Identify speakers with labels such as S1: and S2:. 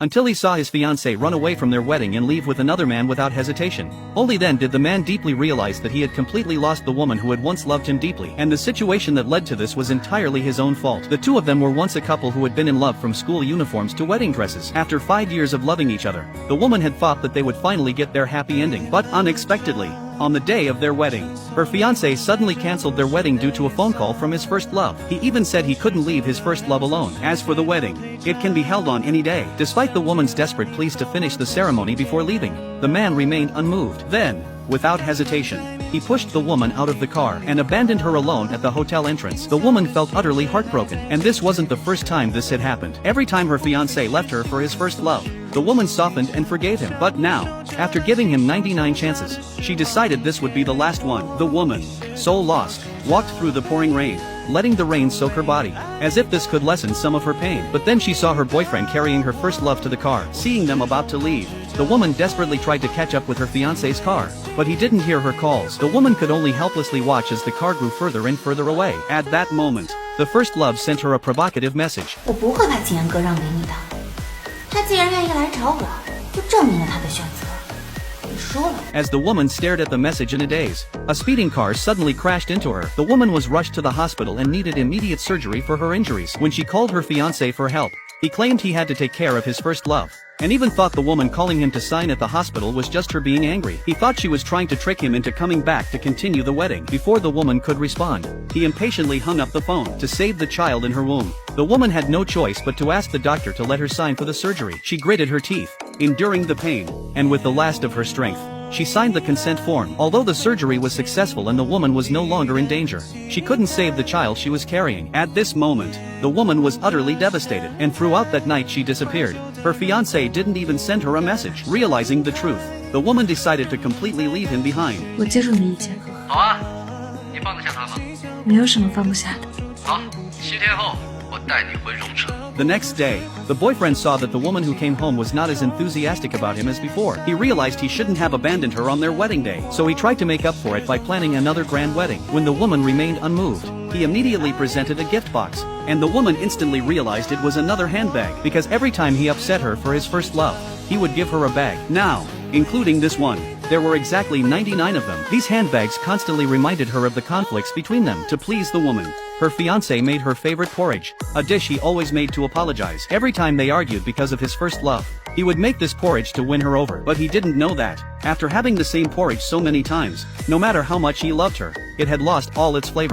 S1: until he saw his fiancée run away from their wedding and leave with another man without hesitation. Only then did the man deeply realize that he had completely lost the woman who had once loved him deeply, and the situation that led to this was entirely his own fault. The two of them were once a couple who had been in love from school uniforms to wedding dresses. After 5 years of loving each other, the woman had thought that they would finally get their happy ending, but unexpectedly, on the day of their wedding, her fiancé suddenly cancelled their wedding due to a phone call from his first love. He even said he couldn't leave his first love alone. As for the wedding, it can be held on any day. Despite the woman's desperate pleas to finish the ceremony before leaving, the man remained unmoved. Then, without hesitation, he pushed the woman out of the car and abandoned her alone at the hotel entrance. The woman felt utterly heartbroken, and this wasn't the first time this had happened. Every time her fiancé left her for his first love, the woman softened and forgave him. But now, after giving him 99 chances, she decided this would be the last one. The woman, so lost, walked through the pouring rain, letting the rain soak her body, as if this could lessen some of her pain. But then she saw her boyfriend carrying her first love to the car. Seeing them about to leave, the woman desperately tried to catch up with her fiancé's car, but he didn't hear her calls. The woman could only helplessly watch as the car grew further and further away. At that moment, the first love sent her a provocative message.
S2: 我不会把景言哥让给你的，他既然愿意来找我，就证明了他的选择。
S1: As the woman stared at the message in a daze, a speeding car suddenly crashed into her. The woman was rushed to the hospital and needed immediate surgery for her injuries. When she called her fiancé for help, he claimed he had to take care of his first love, and even thought the woman calling him to sign at the hospital was just her being angry. He thought she was trying to trick him into coming back to continue the wedding. Before the woman could respond, he impatiently hung up the phone. To save the child in her womb, the woman had no choice but to ask the doctor to let her sign for the surgery. She gritted her teeth, enduring the pain, and with the last of her strength, she signed the consent form. Although the surgery was successful and the woman was no longer in danger, she couldn't save the child she was carrying. At this moment, the woman was utterly devastated, and throughout that night she disappeared. Her fiancé didn't even send her a message. Realizing the truth, the woman decided to completely leave him behind.
S3: 我接受你的意见。
S4: 好啊，你放得下他吗？
S3: 没有什么放不下的。
S4: 好，7天后我带你回荣城。
S1: The next day, the boyfriend saw that the woman who came home was not as enthusiastic about him as before. He realized he shouldn't have abandoned her on their wedding day, so he tried to make up for it by planning another grand wedding. When the woman remained unmoved, he immediately presented a gift box, and the woman instantly realized it was another handbag, because every time he upset her for his first love, he would give her a bag. Now, including this one, there were exactly 99 of them. These handbags constantly reminded her of the conflicts between them. To please the woman, her fiancé made her favorite porridge, a dish he always made to apologize. Every time they argued because of his first love, he would make this porridge to win her over. But he didn't know that, after having the same porridge so many times, no matter how much he loved her, it had lost all its flavor.